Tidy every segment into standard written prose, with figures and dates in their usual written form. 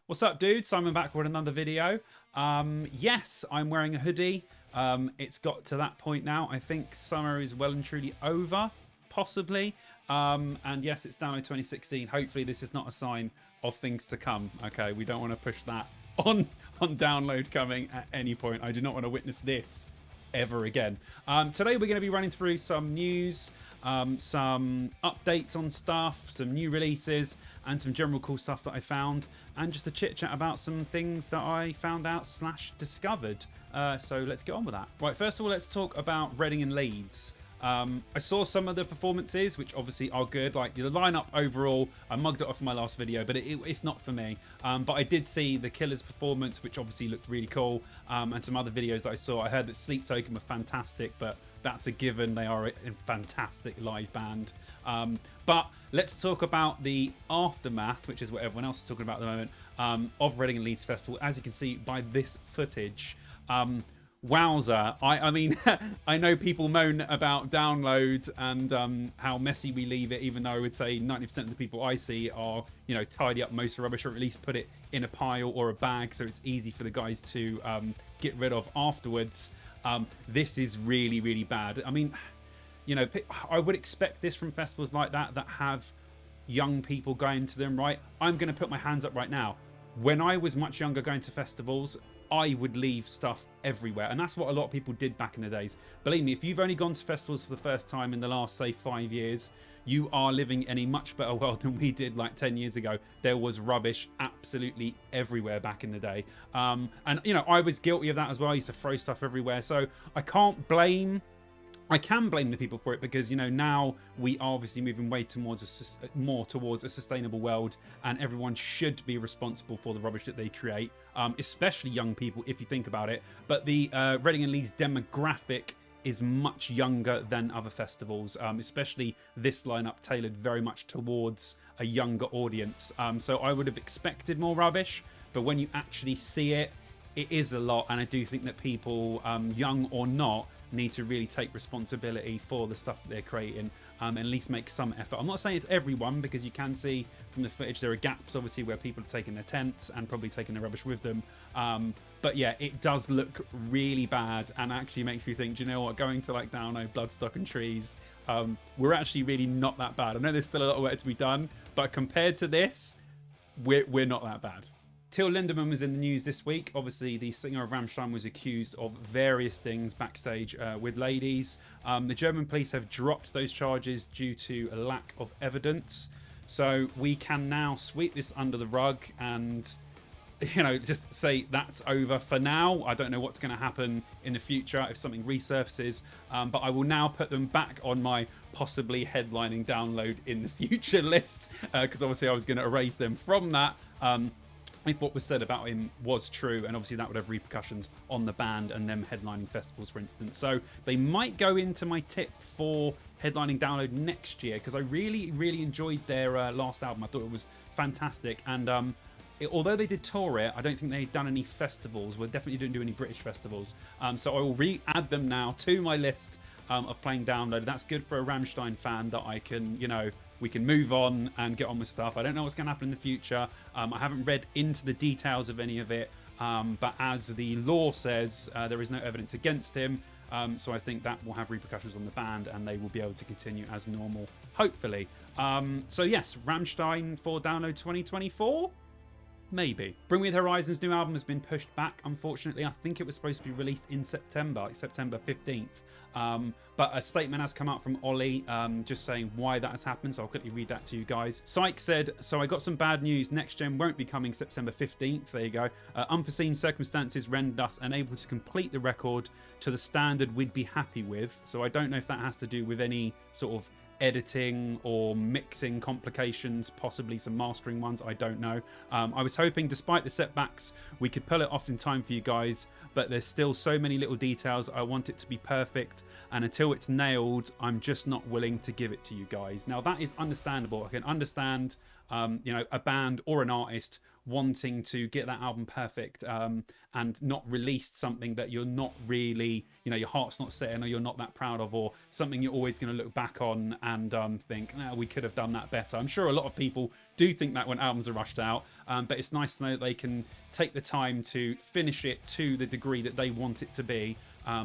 What's up, dude? Simon back with another video. Yes, I'm wearing a hoodie. It's got to that point now. I think summer is well and truly over, possibly. And yes, it's download 2016. Hopefully this is not a sign of things to come. Okay, we don't want to push that on download coming at any point. I do not want to witness this ever again. Today we're going to be running through some news, some updates on stuff, some new releases, and some general cool stuff that I found, and just a chit chat about some things that I found out / discovered. So let's get on with that. Right, first of all, let's talk about Reading and Leeds. I saw some of the performances, which obviously are good. Like the lineup overall, I mugged it off in my last video, but it's not for me. But I did see the Killers performance, which obviously looked really cool, and some other videos that I saw. I heard that Sleep Token were fantastic, but that's a given. They are a fantastic live band. But let's talk about the aftermath, which is what everyone else is talking about at the moment, of Reading and Leeds Festival. As you can see by this footage, wowza. I mean, I know people moan about downloads and how messy we leave it, even though I would say 90% of the people I see are, you know, tidy up most of the rubbish, or at least put it in a pile or a bag so it's easy for the guys to get rid of afterwards. This is really, really bad. I mean, you know, I would expect this from festivals like that have young people going to them, right? I'm going to put my hands up right now. When I was much younger going to festivals, I would leave stuff everywhere, and that's what a lot of people did back in the days. Believe me, if you've only gone to festivals for the first time in the last, say, 5 years, you are living in a much better world than we did like 10 years ago. There was rubbish absolutely everywhere back in the day, and you know, I was guilty of that as well. I used to throw stuff everywhere, so I can blame the people for it, because, you know, now we are obviously moving way more towards a sustainable world, and everyone should be responsible for the rubbish that they create, especially young people if you think about it. But the Reading and Leeds demographic is much younger than other festivals, especially this lineup tailored very much towards a younger audience. So I would have expected more rubbish, but when you actually see it, it is a lot, and I do think that people, young or not, need to really take responsibility for the stuff that they're creating, and at least make some effort. I'm not saying it's everyone, because you can see from the footage there are gaps obviously where people have taken their tents and probably taken their rubbish with them, but yeah, it does look really bad, and actually makes me think, do you know what, going to like Downo, Bloodstock and Trees, we're actually really not that bad. I know there's still a lot of work to be done, but compared to this, we're not that bad. Till Lindemann was in the news this week. Obviously, the singer of Rammstein was accused of various things backstage with ladies. The German police have dropped those charges due to a lack of evidence. So we can now sweep this under the rug and, you know, just say that's over for now. I don't know what's going to happen in the future if something resurfaces, but I will now put them back on my possibly headlining download in the future list, because obviously I was going to erase them from that. If what was said about him was true, and obviously that would have repercussions on the band and them headlining festivals, for instance. So they might go into my tip for headlining download next year, because I really, really enjoyed their last album. I thought it was fantastic, and although they did tour it, I don't think they'd done any festivals. Well, definitely didn't do any British festivals. So I will re-add them now to my list of playing download. That's good for a Rammstein fan, that I can, you know, we can move on and get on with stuff. I don't know what's going to happen in the future. I haven't read into the details of any of it, but as the law says, there is no evidence against him. So I think that will have repercussions on the band, and they will be able to continue as normal, hopefully. So yes, Rammstein for download 2024? Maybe. Bring Me the Horizon's new album has been pushed back, unfortunately. I think it was supposed to be released in September, like September 15th. But a statement has come out from Ollie, just saying why that has happened, so I'll quickly read that to you guys. Syke said, "So I got some bad news. Next Gen won't be coming September 15th. There you go. Unforeseen circumstances rendered us unable to complete the record to the standard we'd be happy with." So I don't know if that has to do with any sort of editing or mixing complications, possibly some mastering ones, I don't know. I was hoping, despite the setbacks, we could pull it off in time for you guys, but there's still so many little details. I want it to be perfect, and until it's nailed, I'm just not willing to give it to you guys. Now that is understandable. I can understand, you know, a band or an artist wanting to get that album perfect, and not released something that you're not really, you know, your heart's not set in, or you're not that proud of, or something you're always going to look back on and think, we could have done that better. I'm sure a lot of people do think that when albums are rushed out, but it's nice to know that they can take the time to finish it to the degree that they want it to be,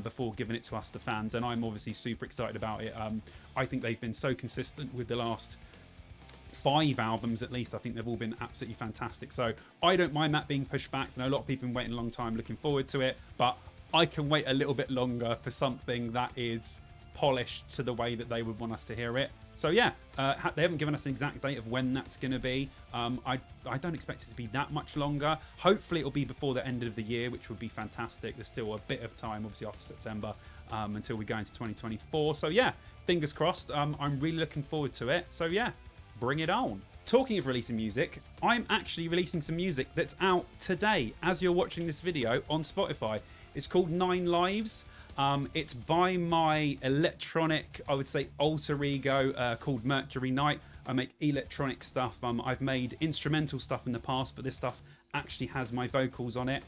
before giving it to us, the fans. And I'm obviously super excited about it. I think they've been so consistent with the last 5 albums at least. I think they've all been absolutely fantastic. So I don't mind that being pushed back. I know a lot of people have been waiting a long time, looking forward to it, but I can wait a little bit longer for something that is polished to the way that they would want us to hear it. So yeah, they haven't given us an exact date of when that's going to be. I don't expect it to be that much longer. Hopefully it'll be before the end of the year, which would be fantastic. There's still a bit of time, obviously, after September, until we go into 2024. So yeah, fingers crossed. I'm really looking forward to it. So yeah, bring it on. Talking of releasing music, I'm actually releasing some music that's out today as you're watching this video on Spotify. It's called 9 Lives. It's by my electronic, I would say, alter ego, called Mercury Night. I make electronic stuff. I've made instrumental stuff in the past, but this stuff actually has my vocals on it.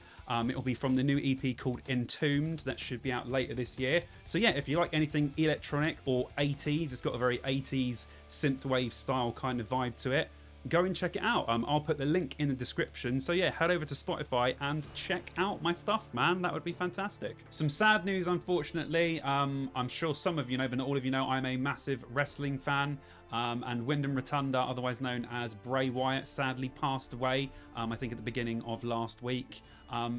It'll be from the new EP called Entombed that should be out later this year. So yeah, if you like anything electronic or 80s, it's got a very 80s synthwave style kind of vibe to it, go and check it out. I'll put the link in the description. So yeah, head over to Spotify and check out my stuff, man. That would be fantastic. Some sad news, unfortunately. I'm sure some of you know, but not all of you know, I'm a massive wrestling fan. And Wyndham Rotunda, otherwise known as Bray Wyatt, sadly passed away, I think at the beginning of last week.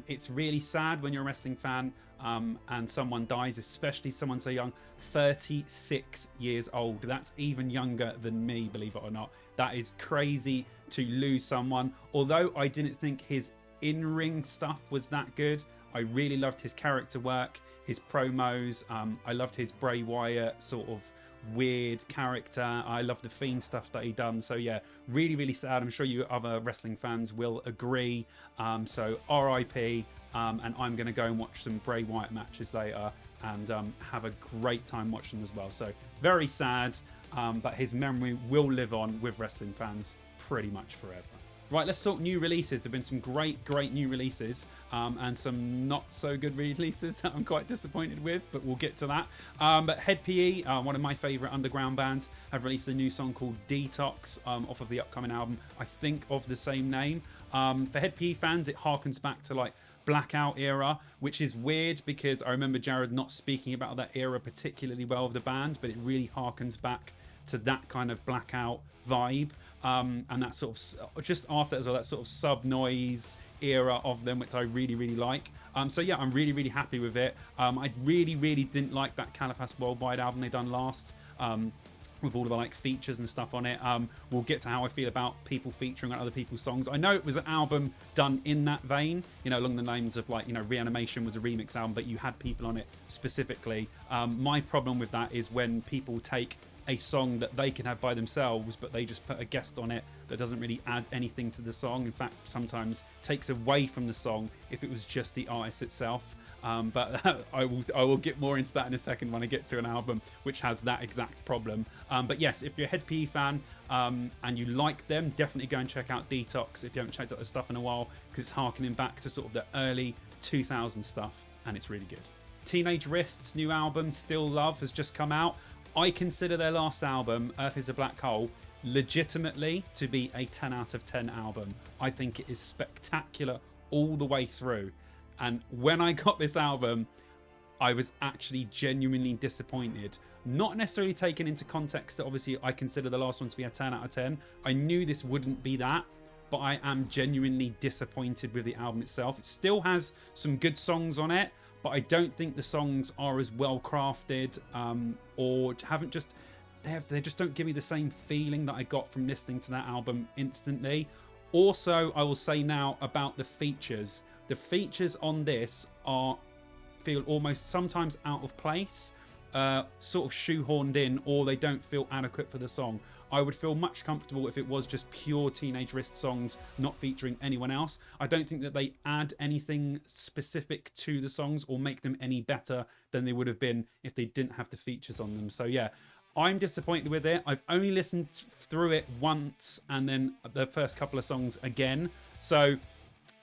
It's really sad when you're a wrestling fan and someone dies, especially someone so young. 36 years old. That's even younger than me, believe it or not. That is crazy to lose someone. Although I didn't think his in-ring stuff was that good, I really loved his character work, his promos. I loved his Bray Wyatt sort of weird character. I love the Fiend stuff that he done. So yeah, really, really sad. I'm sure you other wrestling fans will agree. So RIP, and I'm going to go and watch some Bray Wyatt matches later and have a great time watching them as well. So very sad, but his memory will live on with wrestling fans pretty much forever. Right, let's talk new releases. There have been some great new releases, and some not so good releases that I'm quite disappointed with, but we'll get to that. But Head PE, one of my favourite underground bands, have released a new song called Detox, off of the upcoming album, I think of the same name. For Head PE fans, it harkens back to like Blackout era, which is weird because I remember Jared not speaking about that era particularly well of the band, but it really harkens back to that kind of Blackout vibe, and that sort of just after as well, that sort of sub noise era of them, which I really like. So yeah, I'm really happy with it. I really didn't like that Califas Worldwide album they done last, with all of the like features and stuff on it. We'll get to how I feel about people featuring on other people's songs. I know it was an album done in that vein, you know, along the lines of like, you know, Reanimation was a remix album, but you had people on it specifically. My problem with that is when people take a song that they can have by themselves, but they just put a guest on it that doesn't really add anything to the song. In fact, sometimes takes away from the song if it was just the artist itself. But I will get more into that in a second when I get to an album which has that exact problem. But yes, if you're a Head PE fan and you like them, definitely go and check out Detox if you haven't checked out their stuff in a while, because it's harkening back to sort of the early 2000s stuff, and it's really good. Teenage Wrist's new album, Still Love, has just come out. I consider their last album, Earth is a Black Hole, legitimately to be a 10 out of 10 album. I think it is spectacular all the way through. And when I got this album, I was actually genuinely disappointed. Not necessarily taken into context that obviously I consider the last one to be a 10 out of 10. I knew this wouldn't be that, but I am genuinely disappointed with the album itself. It still has some good songs on it, but I don't think the songs are as well crafted, or haven't just they just don't give me the same feeling that I got from listening to that album instantly. Also, I will say now about the features. The features on this feel almost sometimes out of place, sort of shoehorned in, or they don't feel adequate for the song. I would feel much comfortable if it was just pure Teenage Wrist songs, not featuring anyone else. I don't think that they add anything specific to the songs or make them any better than they would have been if they didn't have the features on them. So yeah, I'm disappointed with it. I've only listened through it once and then the first couple of songs again. So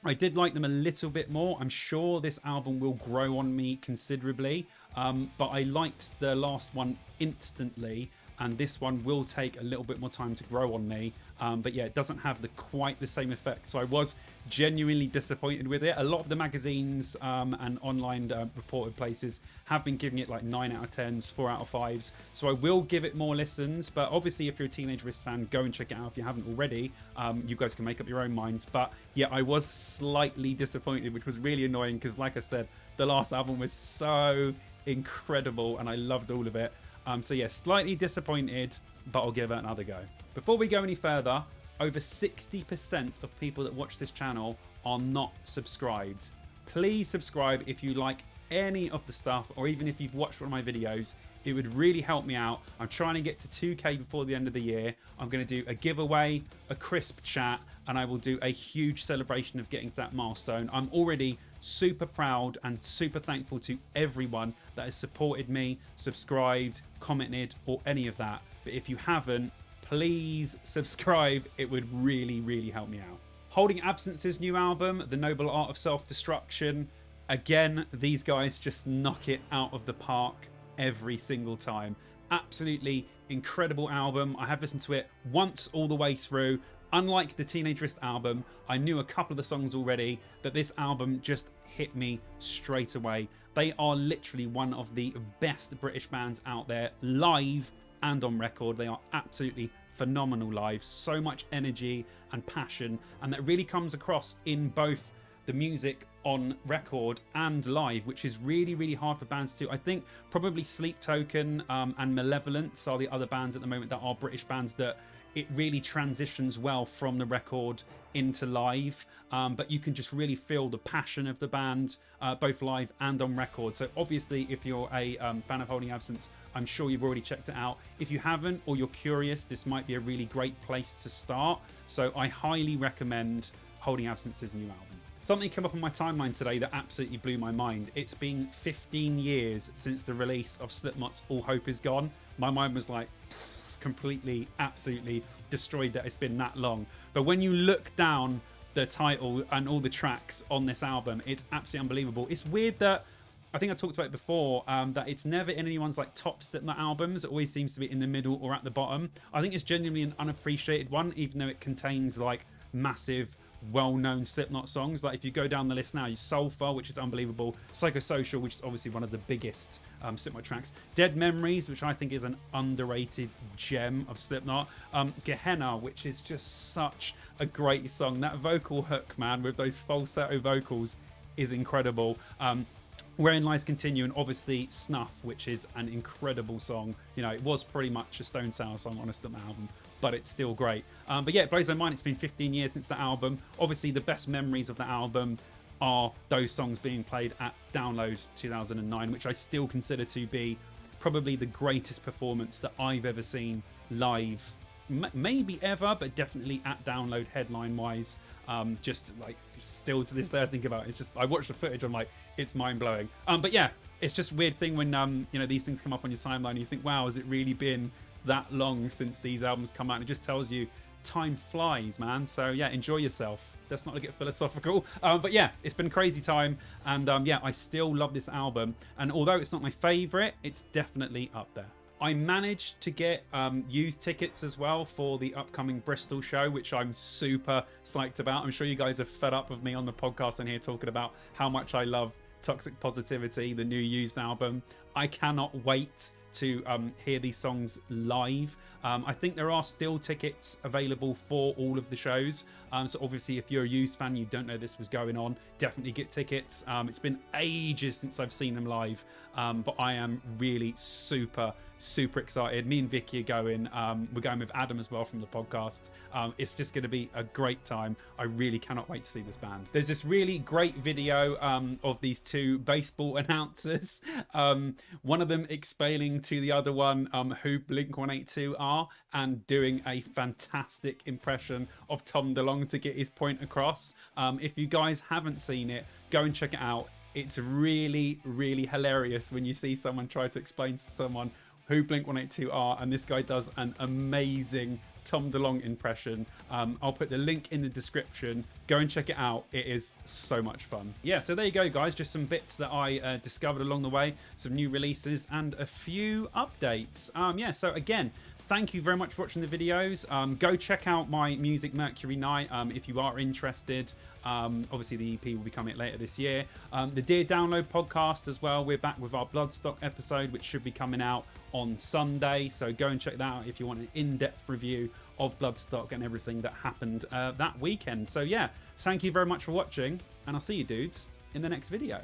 I did like them a little bit more. I'm sure this album will grow on me considerably, but I liked the last one instantly, and this one will take a little bit more time to grow on me. But yeah, it doesn't have quite the same effect. So I was genuinely disappointed with it. A lot of the magazines and online reported places have been giving it like 9 out of 10s, 4 out of 5s. So I will give it more listens. But obviously, if you're a Teenage Wrist fan, go and check it out if you haven't already. You guys can make up your own minds. But yeah, I was slightly disappointed, which was really annoying because, like I said, the last album was so incredible and I loved all of it. So yeah, slightly disappointed, but I'll give it another go. Before we go any further, over 60% of people that watch this channel are not subscribed. Please subscribe if you like any of the stuff, or even if you've watched one of my videos. It would really help me out. I'm trying to get to 2K before the end of the year. I'm going to do a giveaway, a crisp chat, and I will do a huge celebration of getting to that milestone. I'm already super proud and super thankful to everyone that has supported me, subscribed, commented, or any of that. But if you haven't, please subscribe. It would really, really help me out. Holding Absence's new album, The Noble Art of Self-Destruction. Again, these guys just knock it out of the park every single time. Absolutely incredible album. I have listened to it once all the way through. Unlike the Teenage Wrist album, I knew a couple of the songs already, but this album just hit me straight away. They are literally one of the best British bands out there, live and on record. They are absolutely phenomenal live. So much energy and passion, and that really comes across in both the music on record and live, which is really, really hard for bands to do. I think probably Sleep Token and Malevolence are the other bands at the moment that are British bands that it really transitions well from the record into live, but you can just really feel the passion of the band, both live and on record. So obviously, if you're a fan of Holding Absence, I'm sure you've already checked it out. If you haven't, or you're curious, this might be a really great place to start. So I highly recommend Holding Absence's new album. Something came up on my timeline today that absolutely blew my mind. It's been 15 years since the release of Slipknot's All Hope Is Gone. My mind was like completely, absolutely destroyed that it's been that long. But when you look down the title and all the tracks on this album, it's absolutely unbelievable. It's weird that, I think I talked about it before, that it's never in anyone's like top Slipknot albums. It always seems to be in the middle or at the bottom. I think it's genuinely an unappreciated one, even though it contains like massive well-known Slipknot songs. Like if you go down the list now, you Sulfur, which is unbelievable, Psychosocial, which is obviously one of the biggest Slipknot tracks, Dead Memories, which I think is an underrated gem of Slipknot, Gehenna, which is just such a great song. That vocal hook, man, with those falsetto vocals is incredible. Wherein Lies Continue, and obviously Snuff, which is an incredible song. You know, it was pretty much a Stone Sour song on a Slipknot album, but it's still great. But yeah, it blows my mind. It's been 15 years since the album. Obviously, the best memories of the album are those songs being played at Download 2009, which I still consider to be probably the greatest performance that I've ever seen live. Maybe ever, but definitely at Download headline-wise. Just like still to this day I think about it. It's just, I watch the footage, I'm like, it's mind-blowing. But yeah, it's just a weird thing when you know, these things come up on your timeline and you think, wow, has it really been that long since these albums come out? And it just tells you time flies, man. So yeah, enjoy yourself. Let's not get philosophical, but yeah, it's been a crazy time, and yeah, I still love this album, and although it's not my favorite, it's definitely up there. I managed to get used tickets as well for the upcoming Bristol show, which I'm super psyched about. I'm sure you guys are fed up with me on the podcast and here talking about how much I love Toxic Positivity, the new Used album. I cannot wait to hear these songs live. I think there are still tickets available for all of the shows. So obviously, if you're a Used fan, you don't know this was going on, definitely get tickets. It's been ages since I've seen them live, but I am really super excited. Me and Vicky are going. We're going with Adam as well from the podcast. It's just going to be a great time. I really cannot wait to see this band. There's this really great video of these two baseball announcers. One of them explaining to the other one who Blink-182 are, and doing a fantastic impression of Tom DeLonge to get his point across. If you guys haven't seen it, go and check it out. It's really hilarious when you see someone try to explain to someone who Blink-182 are, and this guy does an amazing Tom DeLonge impression. I'll put the link in the description. Go and check it out. It is so much fun. Yeah, so there you go, guys. Just some bits that I discovered along the way, some new releases, and a few updates. Yeah, so again, thank you very much for watching the videos. Go check out my Music Mercury night if you are interested. Obviously, the EP will be coming later this year. The Dear Download podcast as well. We're back with our Bloodstock episode, which should be coming out on Sunday. So go and check that out if you want an in-depth review of Bloodstock and everything that happened that weekend. So yeah, thank you very much for watching, and I'll see you dudes in the next video.